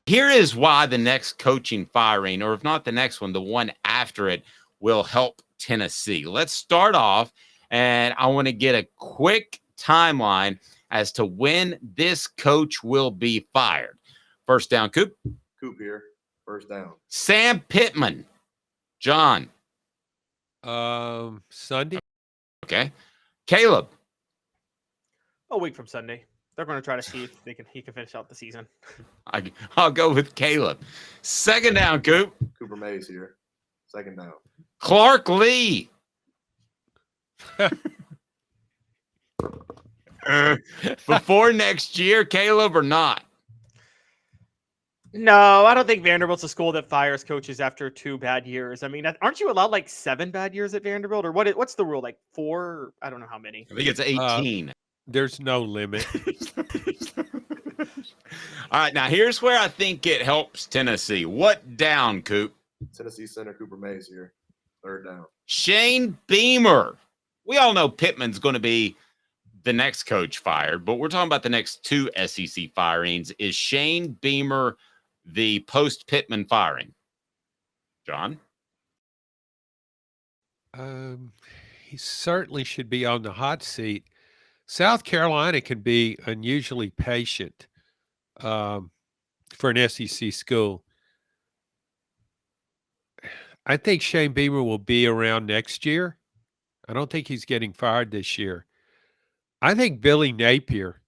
Here is why the next coaching firing, or if not the next one, the one after it, will help Tennessee. Let's start off, and I want to get a quick timeline as to when this coach will be fired. First down, Coop. Coop here. First down. Sam Pittman. John. Sunday. Okay. Caleb. A week from Sunday. They're going to try to see if he can finish out the season. I'll go with Caleb. Second down, Coop. Cooper Mays here. Second down. Clark Lee. Before next year, Caleb, or not? No, I don't think Vanderbilt's a school that fires coaches after 2 bad years. I mean, aren't you allowed like 7 bad years at Vanderbilt, or what's the rule? Like 4? I don't know how many. I think it's 18. There's no limit. All right, now here's where I think it helps Tennessee. What down, Coop? Tennessee center Cooper Mays here. Third down. Shane Beamer. We all know Pittman's going to be the next coach fired, but we're talking about the next 2 SEC firings. Is Shane Beamer the post-Pittman firing? John? He certainly should be on the hot seat. South Carolina can be unusually patient for an SEC school. I think Shane Beamer will be around next year. I don't think he's getting fired this year. I think Billy Napier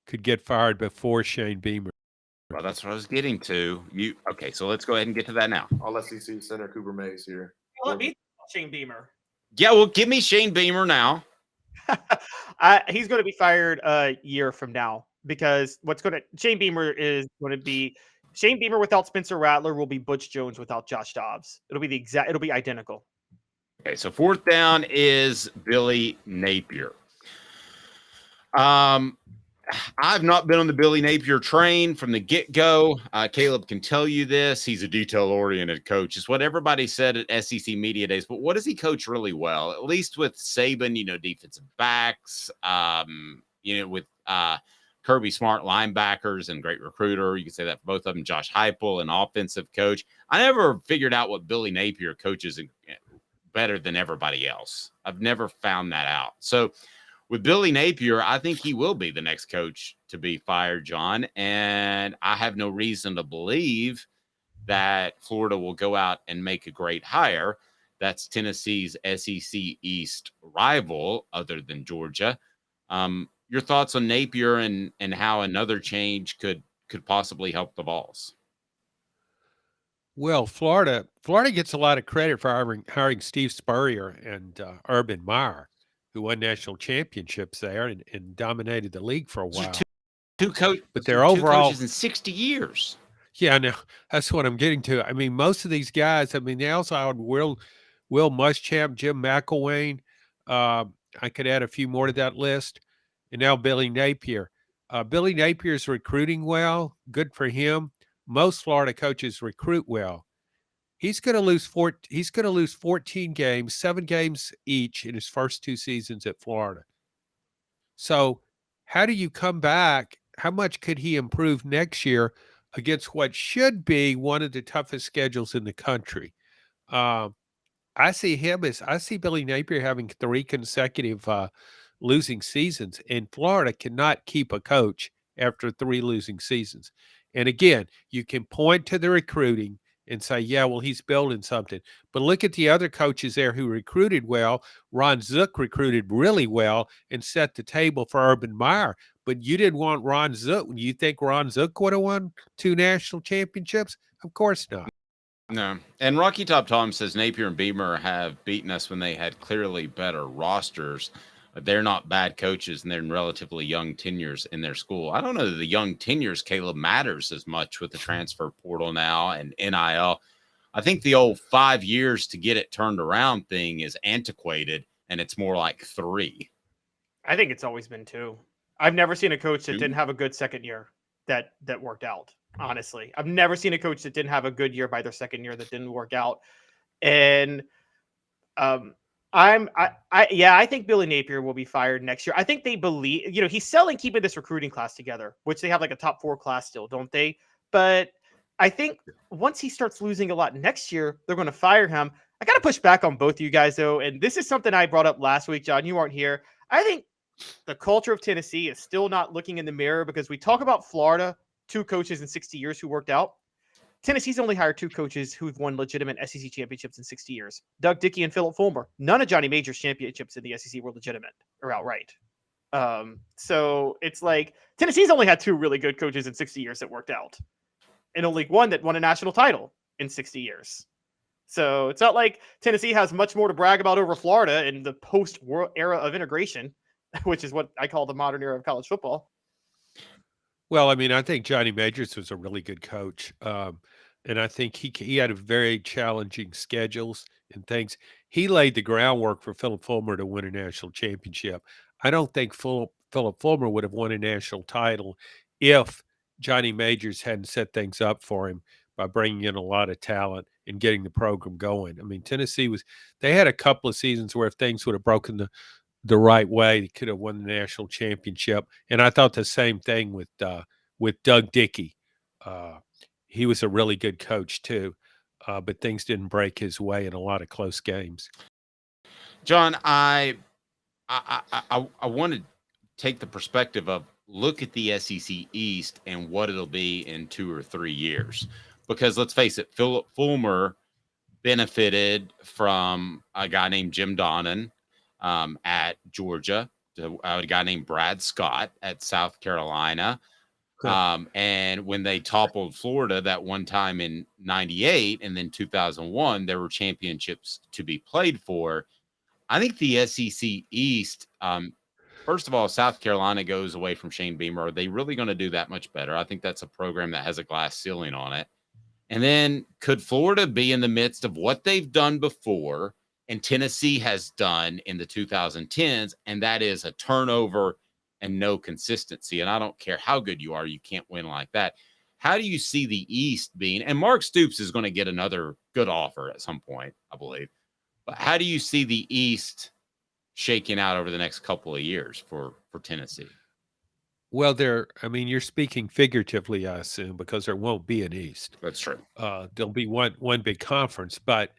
could get fired before Shane Beamer. Well, that's what I was getting to. Okay, so let's go ahead and get to that now. All SEC center Cooper Mays here. Let me Shane Beamer. Yeah, well, give me Shane Beamer now. He's going to be fired a year from now because Shane Beamer is going to be Shane Beamer without Spencer Rattler will be Butch Jones without Josh Dobbs. It'll be identical. Okay, so fourth down is Billy Napier. I've not been on the Billy Napier train from the get-go. Caleb can tell you this. He's a detail-oriented coach. It's what everybody said at SEC Media Days. But what does he coach really well? At least with Saban, defensive backs, with Kirby Smart linebackers and great recruiter. You can say that for both of them. Josh Heupel, an offensive coach. I never figured out what Billy Napier coaches better than everybody else. I've never found that out. So with Billy Napier, I think he will be the next coach to be fired, John. And I have no reason to believe that Florida will go out and make a great hire. That's Tennessee's SEC East rival, other than Georgia. Your thoughts on Napier and how another change could possibly help the Vols? Well, Florida gets a lot of credit for hiring Steve Spurrier and Urban Meyer, who won national championships there and dominated the league for a while. Two coaches, but they're overall coaches in 60 years. Yeah, no, that's what I'm getting to. I mean, most of these guys. I mean, they also had Will Muschamp, Jim McElwain. I could add a few more to that list, and now Billy Napier. Billy Napier's recruiting well. Good for him. Most Florida coaches recruit well. He's going to lose 14 games, 7 games each in his first 2 seasons at Florida. So how do you come back? How much could he improve next year against what should be one of the toughest schedules in the country? I see Billy Napier having 3 consecutive losing seasons, and Florida cannot keep a coach after 3 losing seasons. And again, you can point to the recruiting and say, yeah, well, he's building something. But look at the other coaches there who recruited well. Ron Zook recruited really well and set the table for Urban Meyer. But you didn't want Ron Zook. You think Ron Zook would have won 2 national championships? Of course not. No. And Rocky Top Tom says Napier and Beamer have beaten us when they had clearly better rosters. They're not bad coaches, and they're in relatively young tenures in their school. I don't know that the young tenures, Caleb, matters as much with the transfer portal now and NIL. I think the old 5 years to get it turned around thing is antiquated, and it's more like 3. I think it's always been 2. I've never seen a coach that didn't have a good second year that worked out, honestly. I've never seen a coach that didn't have a good year by their second year that didn't work out. And I think Billy Napier will be fired next year. I think they believe, he's selling keeping this recruiting class together, which they have like a top 4 class still, don't they? But I think once he starts losing a lot next year, they're going to fire him. I got to push back on both of you guys, though. And this is something I brought up last week, John. You weren't here. I think the culture of Tennessee is still not looking in the mirror because we talk about Florida, 2 coaches in 60 years who worked out. Tennessee's only hired 2 coaches who've won legitimate SEC championships in 60 years. Doug Dickey and Philip Fulmer. None of Johnny Major's championships in the SEC were legitimate or outright. So it's like Tennessee's only had 2 really good coaches in 60 years that worked out, and only one that won a national title in 60 years. So it's not like Tennessee has much more to brag about over Florida in the post-war era of integration, which is what I call the modern era of college football. Well, I mean, I think Johnny Majors was a really good coach. And I think he had a very challenging schedules and things. He laid the groundwork for Philip Fulmer to win a national championship. I don't think Philip Fulmer would have won a national title if Johnny Majors hadn't set things up for him by bringing in a lot of talent and getting the program going. I mean, they had a couple of seasons where if things would have broken the right way, they could have won the national championship. And I thought the same thing with Doug Dickey. He was a really good coach too, but things didn't break his way in a lot of close games. John, I want to take the perspective of look at the SEC East and what it'll be in 2 or 3 years. Because let's face it, Philip Fulmer benefited from a guy named Jim Donnan at Georgia, a guy named Brad Scott at South Carolina. And when they toppled Florida that one time in 98 and then 2001, there were championships to be played for. I think the SEC East, first of all, South Carolina goes away from Shane Beamer. Are they really going to do that much better? I think that's a program that has a glass ceiling on it. And then could Florida be in the midst of what they've done before and Tennessee has done in the 2010s, and that is a turnover and no consistency. And I don't care how good you are, you can't win like that. How do you see the East being? And Mark Stoops is going to get another good offer at some point, I believe. But how do you see the East shaking out over the next couple of years for Tennessee? Well, you're speaking figuratively, I assume, because there won't be an East. That's true. There'll be one big conference, but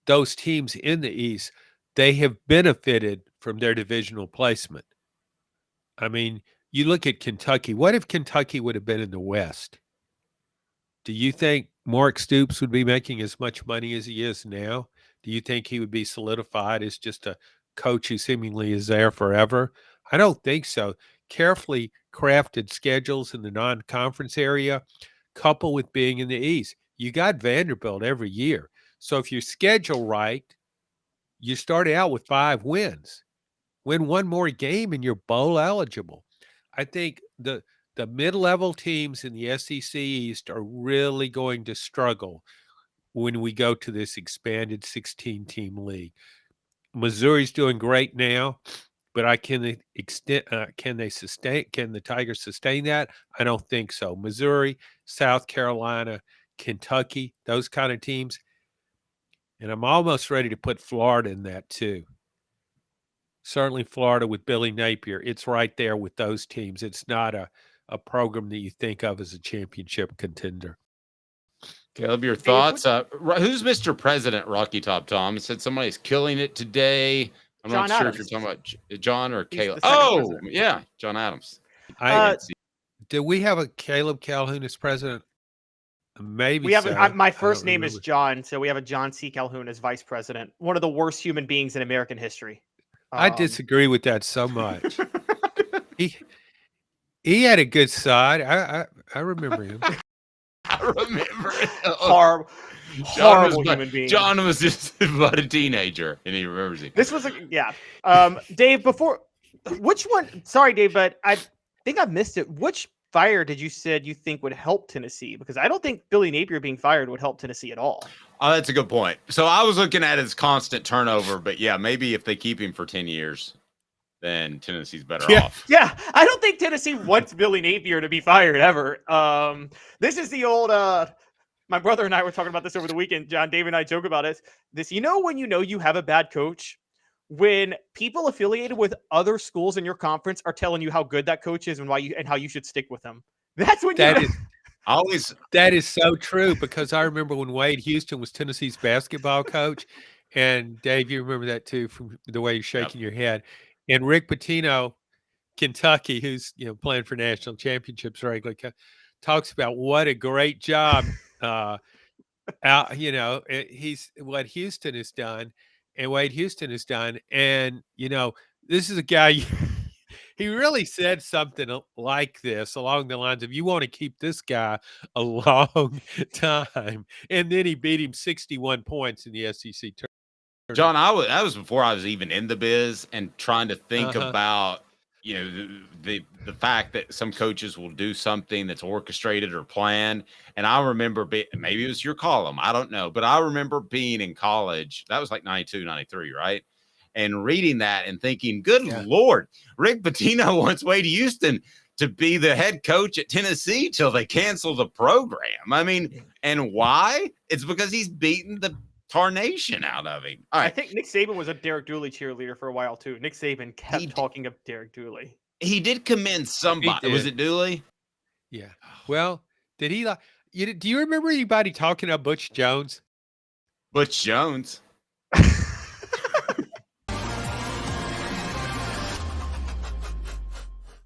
those teams in the East, they have benefited from their divisional placement. I mean, you look at Kentucky. What if Kentucky would have been in the West? Do you think Mark Stoops would be making as much money as he is now? Do you think he would be solidified as just a coach who seemingly is there forever? I don't think so. Carefully crafted schedules in the non-conference area, coupled with being in the East. You got Vanderbilt every year. So if you schedule right, you start out with 5 wins. Win one more game and you're bowl eligible. I think the mid-level teams in the SEC East are really going to struggle when we go to this expanded 16-team league. Missouri's doing great now, but can the Tigers sustain that? I don't think so. Missouri, South Carolina, Kentucky, those kind of teams. And I'm almost ready to put Florida in that too. Certainly Florida with Billy Napier, it's right there with those teams. It's not a program that you think of as a championship contender. Caleb, your thoughts? Who's Mr. President, Rocky Top Tom? He said somebody's killing it today. I'm not sure if you're talking about John or Caleb. Oh, yeah, John Adams. Do we have a Caleb Calhoun as president? Maybe we have. So. My first name is John, so we have a John C. Calhoun as vice president. One of the worst human beings in American history. I disagree with that so much. He had a good side. I remember him. I remember it. Horrible human being. John was just about a teenager, and he remembers it. This was Dave, which one? Sorry, Dave, but I think I missed it. Which fire did you said you think would help Tennessee? Because I don't think Billy Napier being fired would help Tennessee at all. Oh, that's a good point. So I was looking at his constant turnover, but yeah, maybe if they keep him for 10 years, then Tennessee's better off. Yeah, I don't think Tennessee wants Billy Napier to be fired ever. This is the old my brother and I were talking about this over the weekend. John, Dave, and I joke about it. When you have a bad coach, when people affiliated with other schools in your conference are telling you how good that coach is and how you should stick with them. That's when always That is so true because I remember when Wade Houston was Tennessee's basketball coach, and Dave, you remember that too from the way you're shaking your head. And Rick Pitino, Kentucky, who's playing for national championships regularly, talks about what a great job he's what Houston has done and Wade Houston has done. And this is a guy he really said something like this along the lines of, you want to keep this guy a long time. And then he beat him 61 points in the SEC tournament. John, that was before I was even in the biz and trying to think about the fact that some coaches will do something that's orchestrated or planned. And I remember maybe it was your column, I don't know, but I remember being in college. That was like 92, 93, right? And reading that and thinking, good Lord, Rick Pitino wants Wade Houston to be the head coach at Tennessee till they cancel the program. I mean, and why? It's because he's beaten the tarnation out of him. All right. I think Nick Saban was a Derek Dooley cheerleader for a while too. Nick Saban kept talking of Derek Dooley. He did commend somebody. Was it Dooley? Yeah. Well, did he do you remember anybody talking about Butch Jones? Butch Jones.